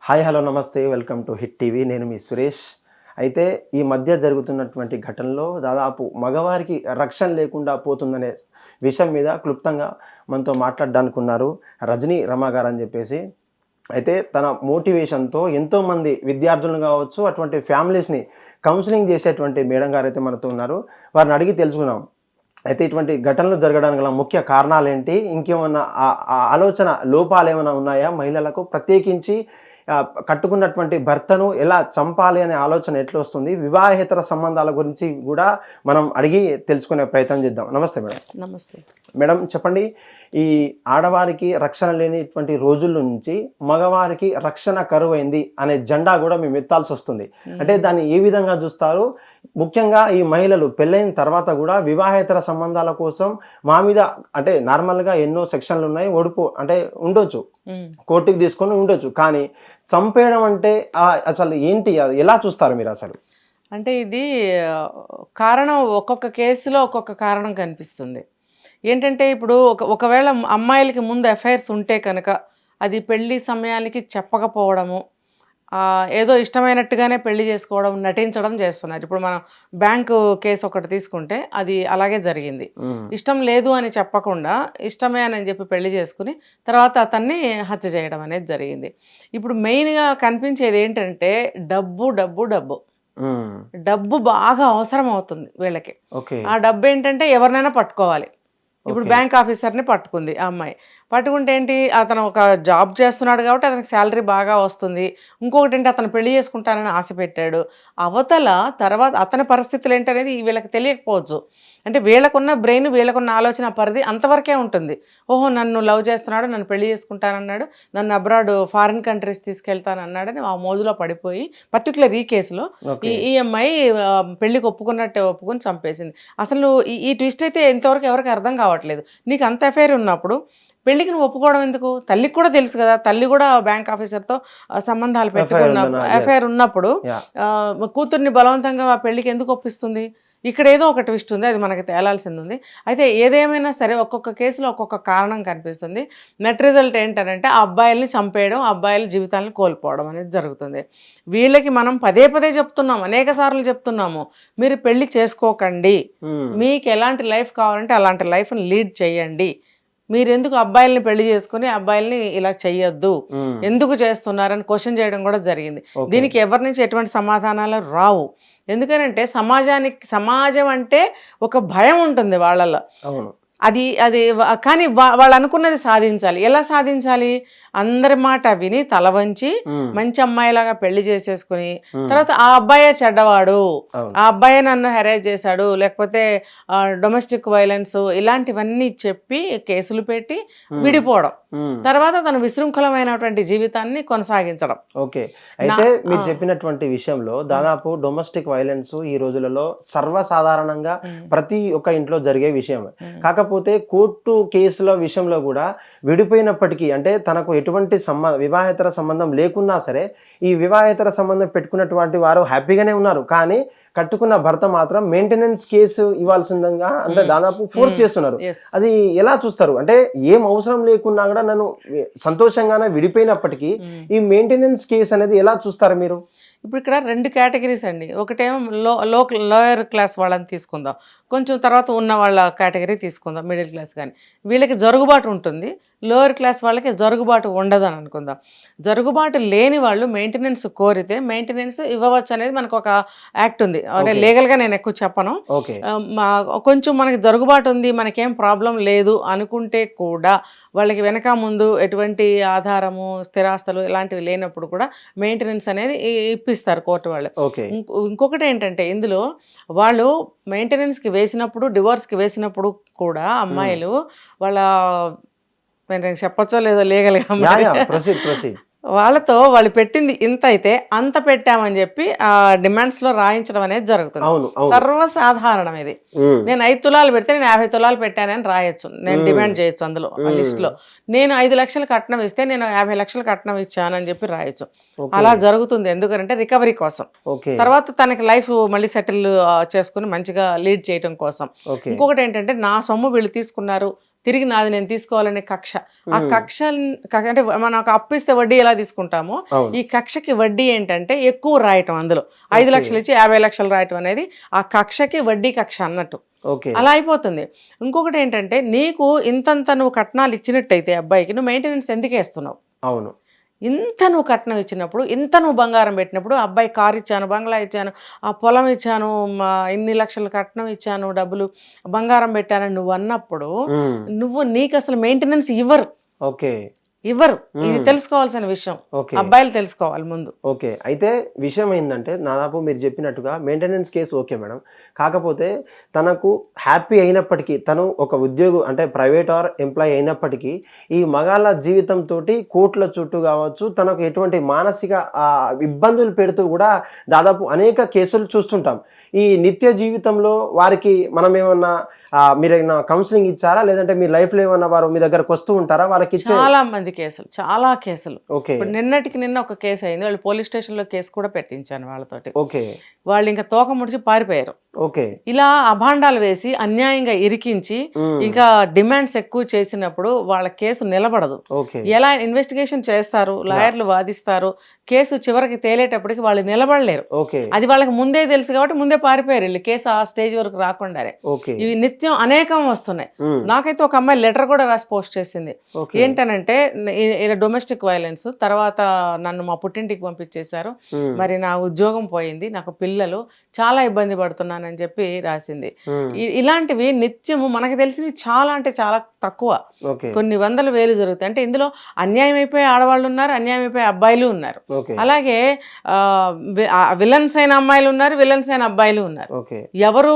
Hi hello నమస్తే welcome to hit TV. నేను మీ సురేష్. అయితే ఈ మధ్య జరుగుతున్నటువంటి ఘటనలో దాదాపు మగవారికి రక్షణ లేకుండా పోతుందనే విషయం మీద క్లుప్తంగా మనతో మాట్లాడడానికి ఉన్నారు రజనీ రమ గారు అని చెప్పేసి. అయితే తన మోటివేషన్తో ఎంతోమంది విద్యార్థులను కావచ్చు, అటువంటి ఫ్యామిలీస్ని కౌన్సిలింగ్ చేసేటువంటి మేడం గారు అయితే మనతో ఉన్నారు. వారిని అడిగి తెలుసుకున్నాం. అయితే ఇటువంటి ఘటనలు జరగడానికి గల ముఖ్య కారణాలు ఏంటి, ఇంకేమన్నా ఆలోచన లోపాలు ఏమైనా ఉన్నాయా, మహిళలకు ప్రత్యేకించి కట్టుకున్నటువంటి భర్తను ఎలా చంపాలి అనే ఆలోచన ఎట్లా వస్తుంది, వివాహేతర సంబంధాల గురించి కూడా మనం అడిగి తెలుసుకునే ప్రయత్నం చేద్దాం. నమస్తే మేడం. నమస్తే మేడం, చెప్పండి. ఈ ఆడవారికి రక్షణ లేనిటువంటి రోజుల నుంచి మగవారికి రక్షణ కరువైంది అనే జెండా కూడా మేము ఎత్తాల్సి వస్తుంది. అంటే దాన్ని ఏ విధంగా చూస్తారు? ముఖ్యంగా ఈ మహిళలు పెళ్ళైన తర్వాత కూడా వివాహేతర సంబంధాల కోసం మా మీద అంటే నార్మల్గా ఎన్నో సెక్షన్లు ఉన్నాయి, అంటే ఉండొచ్చు, కోర్టుకి తీసుకొని ఉండొచ్చు, కానీ చంపేయడం అంటే అసలు ఏంటి, ఎలా చూస్తారు మీరు అసలు? అంటే ఇది కారణం ఒక్కొక్క కేసులో ఒక్కొక్క కారణం కనిపిస్తుంది. ఏంటంటే ఇప్పుడు ఒకవేళ అమ్మాయిలకి ముందు ఎఫ్ఐఆర్స్ ఉంటే కనుక అది పెళ్లి సమయానికి చెప్పకపోవడము, ఏదో ఇష్టమైనట్టుగానే పెళ్లి చేసుకోవడం, నటించడం చేస్తున్నారు. ఇప్పుడు మనం బ్యాంకు కేసు ఒకటి తీసుకుంటే అది అలాగే జరిగింది. ఇష్టం లేదు అని చెప్పకుండా ఇష్టమే అని చెప్పి పెళ్లి చేసుకుని తర్వాత అతన్ని హత్య చేయడం అనేది జరిగింది. ఇప్పుడు మెయిన్గా కనిపించేది ఏంటంటే డబ్బు డబ్బు డబ్బు డబ్బు బాగా అవసరం అవుతుంది వీళ్ళకి. ఆ డబ్బు ఏంటంటే ఎవరినైనా పట్టుకోవాలి. ఇప్పుడు బ్యాంక్ ఆఫీసర్ని పట్టుకుంది ఆ అమ్మాయి. పట్టుకుంటే ఏంటి, అతను ఒక జాబ్ చేస్తున్నాడు కాబట్టి అతనికి శాలరీ బాగా వస్తుంది. ఇంకొకటి ఏంటి, అతను పెళ్లి చేసుకుంటానని ఆశ పెట్టాడు. అవతల తర్వాత అతని పరిస్థితులు ఏంటనేది వీళ్ళకి తెలియకపోవచ్చు. అంటే వీళ్ళకున్న బ్రెయిన్, వీళ్ళకున్న ఆలోచన పరిధి అంతవరకే ఉంటుంది. ఓహో, నన్ను లవ్ చేస్తున్నాడు, నన్ను పెళ్లి చేసుకుంటానన్నాడు, నన్ను అబ్రాడ్ ఫారిన్ కంట్రీస్ తీసుకెళ్తానన్నాడని ఆ మోజులో పడిపోయి, పర్టికులర్ ఈ కేసులో ఈ అమ్మాయి పెళ్లికి ఒప్పుకుని చంపేసింది. అసలు ఈ ట్విస్ట్ అయితే ఇంతవరకు ఎవరికి అర్థం కావట్లేదు. నీకు అంత అఫైర్ ఉన్నప్పుడు పెళ్లికి నువ్వు ఒప్పుకోవడం ఎందుకు? తల్లికి కూడా తెలుసు కదా, తల్లి కూడా బ్యాంక్ ఆఫీసర్తో సంబంధాలు పెట్టుకున్నప్పుడు, అఫైర్ ఉన్నప్పుడు కూతుర్ని బలవంతంగా ఆ పెళ్లికి ఎందుకు ఒప్పిస్తుంది? ఇక్కడ ఏదో ఒక ట్విస్ట్ ఉంది, అది మనకి తేలాల్సింది ఉంది. అయితే ఏదేమైనా సరే ఒక్కొక్క కేసులో ఒక్కొక్క కారణం కనిపిస్తుంది. నెట్ రిజల్ట్ ఏంటంటే ఆ అబ్బాయిల్ని చంపేయడం, అబ్బాయిల జీవితాలను కోల్పోవడం అనేది జరుగుతుంది. వీళ్ళకి మనం పదే పదే చెప్తున్నాం, అనేక సార్లు చెప్తున్నాము, మీరు పెళ్లి చేసుకోకండి, మీకు ఎలాంటి లైఫ్ కావాలంటే అలాంటి లైఫ్ని లీడ్ చేయండి. మీరు ఎందుకు అబ్బాయిల్ని పెళ్లి చేసుకుని అబ్బాయిల్ని ఇలా చెయ్యొద్దు, ఎందుకు చేస్తున్నారని క్వశ్చన్ చేయడం కూడా జరిగింది. దీనికి ఎవరి నుంచి ఎటువంటి సమాధానాలు రావు. ఎందుకనంటే సమాజం అంటే ఒక భయం ఉంటుంది వాళ్ళలో. అది కానీ వాళ్ళు అనుకున్నది సాధించాలి. ఎలా సాధించాలి? అందరి మాట విని తల వంచి మంచి అమ్మాయిలాగా పెళ్లి చేసేసుకుని తర్వాత ఆ అబ్బాయే చెడ్డవాడు, ఆ అబ్బాయే నన్ను హెరాస్ చేశాడు, లేకపోతే డొమెస్టిక్ వైలెన్స్ ఇలాంటివన్నీ చెప్పి కేసులు పెట్టి విడిపోవడం, తర్వాత తన విశృంఖలమైనటువంటి జీవితాన్ని కొనసాగించడం. ఓకే. అయితే మీరు చెప్పినటువంటి విషయంలో దాదాపు డొమెస్టిక్ వైలెన్స్ ఈ రోజులలో సర్వసాధారణంగా ప్రతి ఒక్క ఇంట్లో జరిగే విషయం. కాకపోతే కోర్టు కేసుల విషయంలో కూడా విడిపోయినప్పటికీ, అంటే తనకు ఎటువంటి వివాహేతర సంబంధం లేకున్నా సరే ఈ వివాహేతర సంబంధం పెట్టుకున్నటువంటి వారు హ్యాపీగానే ఉన్నారు, కానీ కట్టుకున్న భర్త మాత్రం మెయింటెనెన్స్ కేసు ఇవ్వాల్సిందిగా అంటే దాదాపు ఫోర్స్ చేస్తున్నారు. అది ఎలా చూస్తారు? అంటే ఏం అవసరం లేకున్నా కూడా నన్ను సంతోషంగానే విడిపోయినప్పటికీ ఈ మెయింటెనెన్స్ కేసు అనేది ఎలా చూస్తారు మీరు? ఇప్పుడు ఇక్కడ రెండు కేటగిరీస్ అండి. ఒకటేమో లోయర్ క్లాస్ వాళ్ళని తీసుకుందాం, కొంచెం తర్వాత ఉన్న వాళ్ళ కేటగిరీ తీసుకుందాం, మిడిల్ క్లాస్. కానీ వీళ్ళకి జరుగుబాటు ఉంటుంది, లోయర్ క్లాస్ వాళ్ళకి జరుగుబాటు ఉండదు అని అనుకుందాం. జరుగుబాటు లేని వాళ్ళు మెయింటెనెన్స్ కోరితే మెయింటెనెన్స్ ఇవ్వవచ్చు అనేది మనకు ఒక యాక్ట్ ఉంది. అంటే లీగల్గా నేను ఎక్కువ చెప్పను. కొంచెం మనకి జరుగుబాటు ఉంది, మనకేం ప్రాబ్లం లేదు అనుకుంటే కూడా వాళ్ళకి వెనక ముందు ఎటువంటి ఆధారము, స్థిరాస్తులు ఇలాంటివి లేనప్పుడు కూడా మెయింటెనెన్స్ అనేది ఇప్పిస్తారు కోర్టు వాళ్ళు. ఇంకొకటి ఏంటంటే ఇందులో వాళ్ళు మెయింటెనెన్స్కి వేసినప్పుడు, డివోర్స్కి వేసినప్పుడు కూడా అమ్మాయిలు వాళ్ళ చెప్పచ్చో లేదో లీగల్గా వాళ్ళతో వాళ్ళు పెట్టింది ఇంత అయితే అంత పెట్టామని చెప్పి ఆ డిమాండ్స్ లో రాయించడం అనేది జరుగుతుంది. సర్వసాధారణం ఇది. నేను 5 తులాలు పెడితే నేను 50 తులాలు పెట్టానని రాయొచ్చు, నేను డిమాండ్ చేయొచ్చు. అందులో లిస్ట్ లో నేను 5 లక్షలు కట్నం ఇస్తే నేను 50 లక్షలు కట్నం ఇచ్చానని చెప్పి రాయొచ్చు. అలా జరుగుతుంది. ఎందుకంటే రికవరీ కోసం, తర్వాత తనకి లైఫ్ మళ్ళీ సెటిల్ చేసుకుని మంచిగా లీడ్ చేయడం కోసం. ఇంకొకటి ఏంటంటే నా సొమ్ము వీళ్ళు తీసుకున్నారు, తిరిగి నాది నేను తీసుకోవాలనే కక్ష. ఆ కక్ష అంటే మనం ఒక అప్పు ఇస్తే వడ్డీ ఎలా తీసుకుంటామో ఈ కక్షకి వడ్డీ ఏంటంటే ఎక్కువ రాయటం, అందులో 5 లక్షలు ఇచ్చి 50 లక్షలు రాయటం అనేది ఆ కక్షకి వడ్డీ కక్ష అన్నట్టు. అలా అయిపోతుంది. ఇంకొకటి ఏంటంటే నీకు ఇంతంత నువ్వు కట్నాలు ఇచ్చినట్టయితే అబ్బాయికి నువ్వు మెయింటెనెన్స్ ఎందుకు వేస్తున్నావు? అవును. ఇంత నువ్వు కట్నం ఇచ్చినప్పుడు, ఇంత నువ్వు బంగారం పెట్టినప్పుడు, అబ్బాయి కారు ఇచ్చాను, బంగ్లా ఇచ్చాను, ఆ పొలం ఇచ్చాను, ఇన్ని లక్షలు కట్నం ఇచ్చాను, డబ్బులు బంగారం పెట్టానని నువ్వు అన్నప్పుడు నీకు అసలు మెయింటెనెన్స్ ఇవ్వరు. ఇవ్వరు. ఇది తెలుసుకోవాల్సిన విషయం, అబ్బాయిలు తెలుసుకోవాలి ముందు. ఓకే. అయితే విషయం ఏంటంటే దాదాపు మీరు చెప్పినట్టుగా మెయింటెనెన్స్ కేసు ఓకే మేడం, కాకపోతే తనకు హ్యాపీ అయినప్పటికీ, తను ఒక ఉద్యోగి అంటే ప్రైవేట్ ఆర్ ఎంప్లాయీ అయినప్పటికీ ఈ మగాళ్ళ జీవితంతో కోట్ల చుట్టూ కావచ్చు తనకు ఎటువంటి మానసిక ఇబ్బందులు పెడుతూ కూడా దాదాపు అనేక కేసులు చూస్తుంటాం. ఈ నిత్య జీవితంలో వారికి మనం ఏమన్నా మీరు ఏమైనా కౌన్సిలింగ్ ఇచ్చారా, లేదంటే మీ లైఫ్ లో ఏమన్నా వారు మీ దగ్గరకు వస్తూ ఉంటారా? వాళ్ళకి చాలా మంది కేసులు, చాలా కేసులు. ఇప్పుడు నిన్నటికి నిన్న ఒక కేసు అయింది, వాళ్ళు పోలీస్ స్టేషన్ లో కేసు కూడా పెట్టించాను వాళ్ళతోటి. వాళ్ళు ఇంకా తోక ముడిచి పారిపోయారు. ఇలా అభాండాలు వేసి అన్యాయంగా ఇరికించి ఇంకా డిమాండ్స్ ఎక్కువ చేసినప్పుడు వాళ్ళ కేసు నిలబడదు. ఎలా ఇన్వెస్టిగేషన్ చేస్తారు, లాయర్లు వాదిస్తారు, కేసు చివరికి తేలేటప్పటికి వాళ్ళు నిలబడలేరు. అది వాళ్ళకి ముందే తెలుసు కాబట్టి ముందే పారిపోయారు వీళ్ళు, కేసు ఆ స్టేజ్ వరకు రాకుండానే. ఇవి నిత్యం అనేకం వస్తున్నాయి. నాకైతే ఒక అమ్మాయి లెటర్ కూడా రాసి పోస్ట్ చేసింది. ఏంటనంటే ఇలా డొమెస్టిక్ వైలెన్స్, తర్వాత నన్ను మా పుట్టింటికి పంపించేశారు, మరి నా ఉద్యోగం పోయింది, నాకు పిల్లలు, చాలా ఇబ్బంది పడుతున్నానని చెప్పి రాసింది. ఇలాంటివి నిత్యము మనకు తెలిసినవి చాలా అంటే చాలా తక్కువ, కొన్ని వందల వేలు జరుగుతాయి. అంటే ఇందులో అన్యాయం అయిపోయే ఆడవాళ్ళు ఉన్నారు, అన్యాయం అయిపోయే అబ్బాయిలు ఉన్నారు, అలాగే విలన్స్ అయిన అమ్మాయిలు ఉన్నారు, విలన్స్ అయిన అబ్బాయిలు ఉన్నారు. ఎవరు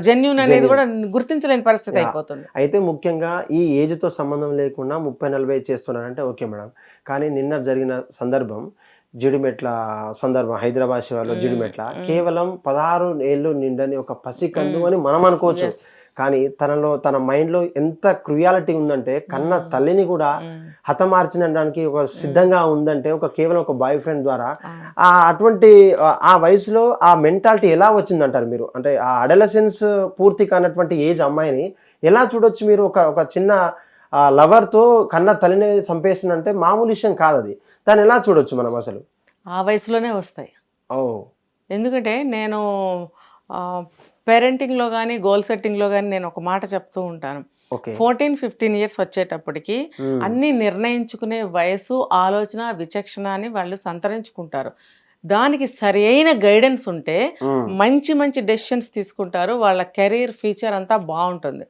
జెన్యూన్ అనేది కూడా గుర్తించలేని పరిస్థితి అయిపోతుంది. అయితే ముఖ్యంగా ఈ ఏజ్ తో సంబంధం లేకుండా 30-40 చేస్తున్నారంటే ఓకే మేడం, కానీ నిన్న జరిగిన సందర్భం జిడిమెట్ల సందర్భం, హైదరాబాద్ శివార్లో జిడిమెట్ల, కేవలం 16 ఏళ్ళు నిండని ఒక పసికందు అని మనం అనుకోవచ్చు, కానీ తన మైండ్ లో ఎంత క్రుయాలిటీ ఉందంటే కన్న తల్లిని కూడా హతమార్చినడానికి ఒక సిద్ధంగా ఉందంటే కేవలం ఒక బాయ్ ఫ్రెండ్ ద్వారా. అటువంటి ఆ వయసులో ఆ మెంటాలిటీ ఎలా వచ్చిందంటారు మీరు? అంటే ఆ అడలసెన్స్ పూర్తి కానటువంటి ఏజ్ అమ్మాయిని ఎలా చూడొచ్చు మీరు? ఒక చిన్న లవర్ తో కన్న తల్లిని చంపేసిందంటే మామూలు విషయం కాదు అది. దాన్ని ఎలా చూడొచ్చు మనం అసలు? ఆ వయసులోనే వస్తాయి. ఎందుకంటే నేను పేరెంటింగ్లో కానీ గోల్ సెట్టింగ్లో కానీ నేను ఒక మాట చెప్తూ ఉంటాను, 14-15 ఇయర్స్ వచ్చేటప్పటికి అన్ని నిర్ణయించుకునే వయసు, ఆలోచన, విచక్షణ అని వాళ్ళు సంతరించుకుంటారు. దానికి సరి అయిన గైడెన్స్ ఉంటే మంచి మంచి డెసిషన్స్ తీసుకుంటారు, వాళ్ళ కెరీర్ ఫ్యూచర్ అంతా బాగుంటుంది.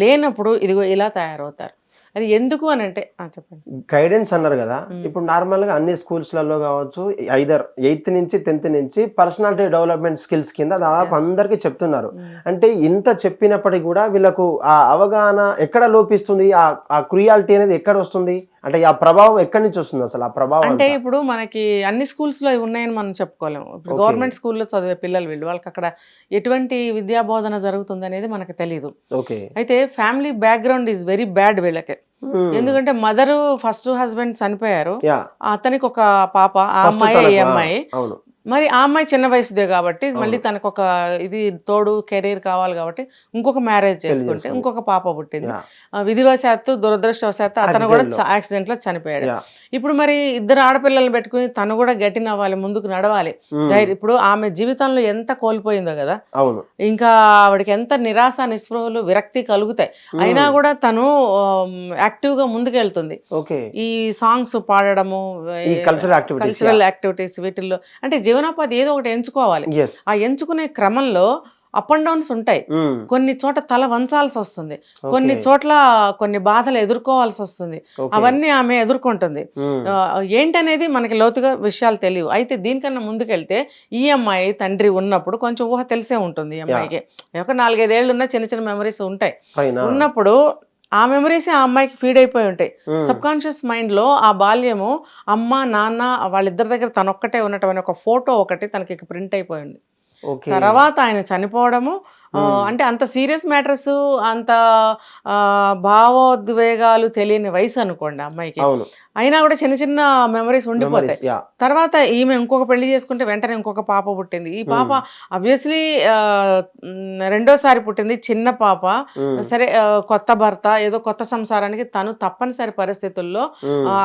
లేనప్పుడు ఇదిగో ఇలా తయారవుతారు. అది ఎందుకు అని అంటే చెప్పండి. గైడెన్స్ అన్నారు కదా, ఇప్పుడు నార్మల్ గా అన్ని స్కూల్స్లలో కావచ్చు, ఐదర్ 8th నుంచి 10th నుంచి పర్సనాలిటీ డెవలప్మెంట్ స్కిల్స్ కింద దాదాపు అందరికి చెప్తున్నారు. అంటే ఇంత చెప్పినప్పటికీ కూడా వీళ్ళకు ఆ అవగాహన ఎక్కడ లోపిస్తుంది? ఆ క్రుయాలిటీ అనేది ఎక్కడ వస్తుంది? అంటే ఆ ప్రభావం ఎక్కడి నుంచి వస్తుంది అసలు? ఆ ప్రభావం అంటే ఇప్పుడు మనకి అన్ని స్కూల్స్ లో ఉన్నాయని మనం చెప్పుకోలేము. ఇప్పుడు గవర్నమెంట్ స్కూల్లో చదివే పిల్లలు వాళ్ళకి అక్కడ ఎటువంటి విద్యా బోధన జరుగుతుంది అనేది మనకు తెలియదు. అయితే family background is very bad వీళ్ళకి. ఎందుకంటే మదరు ఫస్ట్ హస్బెండ్ చనిపోయారు, అతనికి ఒక పాప, ఆ అమ్మాయి ఈ అమ్మాయి. మరి ఆ అమ్మాయి చిన్న వయసుదే కాబట్టి మళ్ళీ తనకు ఒక ఇది తోడు కెరీర్ కావాలి కాబట్టి ఇంకొక మ్యారేజ్ చేసుకుంటే ఇంకొక పాప పుట్టింది. విధివశాత్తు దురదృష్టవశాత్తు అతను కూడా యాక్సిడెంట్ లో చనిపోయాడు. ఇప్పుడు మరి ఇద్దరు ఆడపిల్లలు పెట్టుకుని తను కూడా గట్టినవ్వాలి, ముందుకు నడవాలి. ఇప్పుడు ఆమె జీవితంలో ఎంత కోల్పోయిందో కదా, ఇంకా ఆవిడకి ఎంత నిరాశ, నిస్పృహలు, విరక్తి కలుగుతాయి. అయినా కూడా తను యాక్టివ్ గా ముందుకెళ్తుంది. ఈ సాంగ్స్ పాడడము, కల్చరల్ యాక్టివిటీస్, వీటిల్లో అంటే జీవనోపాధి ఏదో ఒకటి ఎంచుకోవాలి. ఆ ఎంచుకునే క్రమంలో అప్ అండ్ డౌన్స్ ఉంటాయి. కొన్ని చోట తల వంచాల్సి వస్తుంది, కొన్ని చోట్ల కొన్ని బాధలు ఎదుర్కోవాల్సి వస్తుంది. అవన్నీ ఆమె ఎదుర్కొంటుంది. ఏంటనేది మనకి లోతుగా విషయాలు తెలియవు. అయితే దీనికన్నా ముందుకెళ్తే ఈ అమ్మాయి తండ్రి ఉన్నప్పుడు కొంచెం ఊహ తెలిసే ఉంటుంది. ఈ అమ్మాయికి ఒక 4-5 ఏళ్ళు ఉన్న చిన్న చిన్న మెమరీస్ ఉంటాయి. ఉన్నప్పుడు ఆ మెమరీస్ ఆ అమ్మాయికి ఫీడ్ అయిపోయి ఉంటాయి. సబ్ కాన్షియస్ మైండ్ లో ఆ బాల్యము, అమ్మ నాన్న వాళ్ళిద్దరి దగ్గర తనొక్కటే ఉన్నటువంటి ఒక ఫోటో ఒకటి తనకి ప్రింట్ అయిపోయింది. తర్వాత ఆయన చనిపోవడము, అంటే అంత సీరియస్ మ్యాటర్స్, అంత భావోద్వేగాలు తెలియని వయసు అనుకోండి అమ్మాయికి. అయినా కూడా చిన్న చిన్న మెమరీస్ ఉండిపోతాయి. యా తర్వాత ఈమె ఇంకొక పెళ్లి చేసుకుంటే వెంటనే ఇంకొక పాప పుట్టింది. ఈ పాప ఆబ్వియస్లీ రెండోసారి పుట్టింది, చిన్న పాప. సరే కొత్త భర్త, ఏదో కొత్త సంసారానికి తను తప్పనిసరి పరిస్థితుల్లో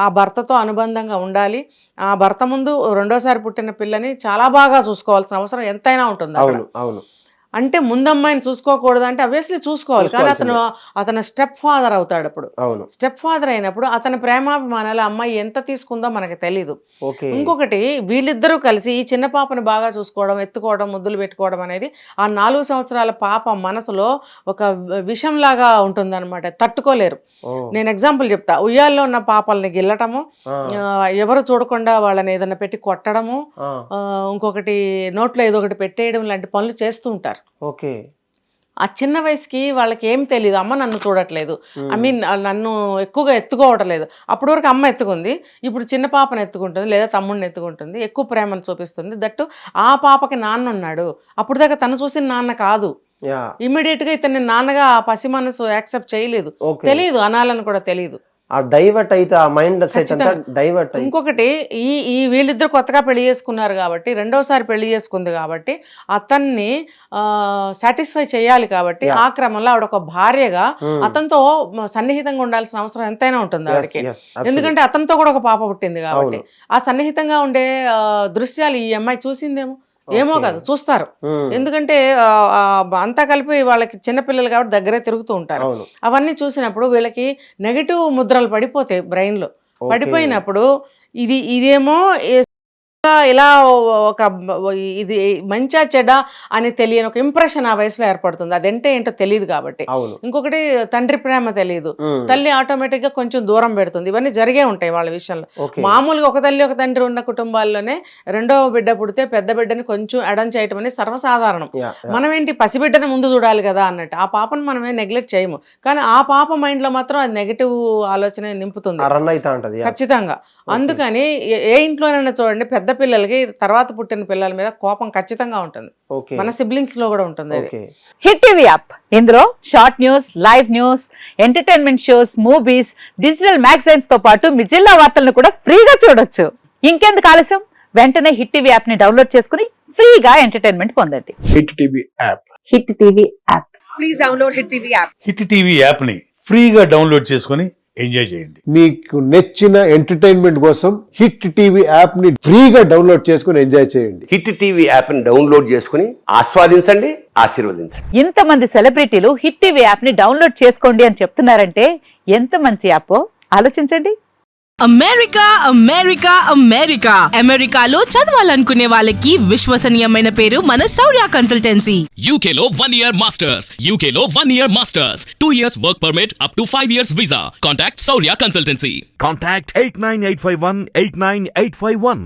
ఆ భర్తతో అనుబంధంగా ఉండాలి. ఆ భర్త ముందు రెండోసారి పుట్టిన పిల్లని చాలా బాగా చూసుకోవాల్సిన అవసరం ఎంతైనా ఉంటుంది అక్కడ. అవును అంటే ముందమ్మాయిని చూసుకోకూడదు అంటే అబ్వియస్లీ చూసుకోవాలి, కానీ అతను స్టెప్ ఫాదర్ అవుతాడు. అప్పుడు స్టెప్ ఫాదర్ అయినప్పుడు అతని ప్రేమాభిమానాలు అమ్మాయి ఎంత తీసుకుందో మనకి తెలీదు. ఇంకొకటి, వీళ్ళిద్దరూ కలిసి ఈ చిన్న పాపను బాగా చూసుకోవడం, ఎత్తుకోవడం, ముద్దులు పెట్టుకోవడం అనేది ఆ 4 సంవత్సరాల పాప మనసులో ఒక విషంలాగా ఉంటుంది అనమాట, తట్టుకోలేరు. నేను ఎగ్జాంపుల్ చెప్తా. ఉయ్యాల్లో ఉన్న పాపల్ని గిల్లటము, ఎవరు చూడకుండా వాళ్ళని ఏదైనా పెట్టి కొట్టడము, ఇంకొకటి నోట్లో ఏదో ఒకటి పెట్టేయడం లాంటి పనులు చేస్తూ ఉంటారు. ఓకే, ఆ చిన్న వయసుకి వాళ్ళకి ఏం తెలియదు. అమ్మ నన్ను చూడట్లేదు, ఐ మీన్ నన్ను ఎక్కువగా ఎత్తుకోవటం లేదు. అప్పటి వరకు అమ్మ ఎత్తుకుంది, ఇప్పుడు చిన్న పాపను ఎత్తుకుంటుంది లేదా తమ్ముడిని ఎత్తుకుంటుంది, ఎక్కువ ప్రేమను చూపిస్తుంది. దట్టు ఆ పాపకి నాన్న ఉన్నాడు, అప్పుడు దాకా తను చూసిన నాన్న కాదు. ఇమ్మీడియట్ గా ఇతన్ని నాన్నగా ఆ పసి మనసు యాక్సెప్ట్ చేయలేదు, తెలియదు, అనాలని కూడా తెలియదు. డైవర్ట్ అయితే ఆ మైండ్ సెట్ అంతా డైవర్ట్. ఇంకొకటి, ఈ వీళ్ళిద్దరు కొత్తగా పెళ్లి చేసుకున్నారు కాబట్టి, రెండోసారి పెళ్లి చేసుకుంది కాబట్టి అతన్ని సాటిస్ఫై చేయాలి కాబట్టి ఆ క్రమంలో ఆవిడ ఒక భార్యగా అతనితో సన్నిహితంగా ఉండాల్సిన అవసరం ఎంతైనా ఉంటుంది ఆవిడకి. ఎందుకంటే అతనితో కూడా ఒక పాప పుట్టింది కాబట్టి ఆ సన్నిహితంగా ఉండే దృశ్యాలు ఈ అమ్మాయి చూసిందేమో, ఏమో కాదు, చూస్తారు. ఎందుకంటే అంతా కలిపి వాళ్ళకి చిన్నపిల్లలు కాబట్టి దగ్గరే తిరుగుతూ ఉంటారు. అవన్నీ చూసినప్పుడు వీళ్ళకి నెగటివ్ ముద్రలు పడిపోతాయి బ్రెయిన్ లో. పడిపోయినప్పుడు ఇదేమో ఇలా ఒక ఇది మంచా చెడ్డ అని తెలియని ఒక ఇంప్రెషన్ ఆ వయసులో ఏర్పడుతుంది. అదంటే ఏంటో తెలియదు కాబట్టి. ఇంకొకటి, తండ్రి ప్రేమ తెలియదు, తల్లి ఆటోమేటిక్ గా కొంచెం దూరం పెడుతుంది. ఇవన్నీ జరిగే ఉంటాయి వాళ్ళ విషయంలో. మామూలుగా ఒక తల్లి ఒక తండ్రి ఉన్న కుటుంబాల్లోనే రెండో బిడ్డ పుడితే పెద్ద బిడ్డని కొంచెం ఎడం చేయటం అనేది సర్వసాధారణం. మనం ఏంటి, పసిబిడ్డని ముందు చూడాలి కదా అన్నట్టు ఆ పాపను మనమే నెగ్లెక్ట్ చేయము, కానీ ఆ పాప మైండ్ లో మాత్రం అది నెగిటివ్ ఆలోచన నింపుతుంది ఖచ్చితంగా. అందుకని ఏ ఇంట్లోనైనా చూడండి, పెద్ద పిల్లలకి తర్వాత పుట్టిన పిల్లల మీద కోపం ఖచ్చితంగా ఉంటుంది. మన సిబ్లింగ్స్ లో కూడా ఉంటుంది. హిట్ టీవీ యాప్, ఇందులో short news, live news, entertainment shows, movies, digital magazines తో పాటు మీ జిల్లా వార్తలను కూడా ఫ్రీగా చూడొచ్చు. ఇంకెందుకు ఆలస్యం, వెంటనే హిట్ టీవీ యాప్ ని డౌన్లోడ్ చేసుకుని ఫ్రీగా ఎంటర్టైన్మెంట్ పొందండి. Hit TV app, hit TV app, please download hit TV app. Hit TV app ని ఫ్రీగా డౌన్లోడ్ చేసుకుని ఎంజాయ్ చేయండి. మీకు నచ్చిన ఎంటర్టైన్మెంట్ కోసం హిట్ టీవీ యాప్ ని ఫ్రీగా డౌన్లోడ్ చేసుకుని ఎంజాయ్ చేయండి. హిట్ టీవీ యాప్ ని డౌన్లోడ్ చేసుకుని ఆస్వాదించండి, ఆశీర్వదించండి. ఇంతమంది సెలబ్రిటీలు హిట్ టీవీ యాప్ ని డౌన్లోడ్ చేసుకోండి అని చెప్తున్నారంటే ఎంత మంచి యాప్ ఆలోచించండి. అమెరికా అమెరికా అమెరికా అమెరికాలో చదవాలనుకునే వాళ్ళకి విశ్వసనీయమైన పేరు మన శౌర్య కన్సల్టెన్సీ. UK లో 1 year masters, UK లో 1 year masters, 2 years work permit up to 5 years visa. Contact Saurya Consultancy. Contact 89851 89851.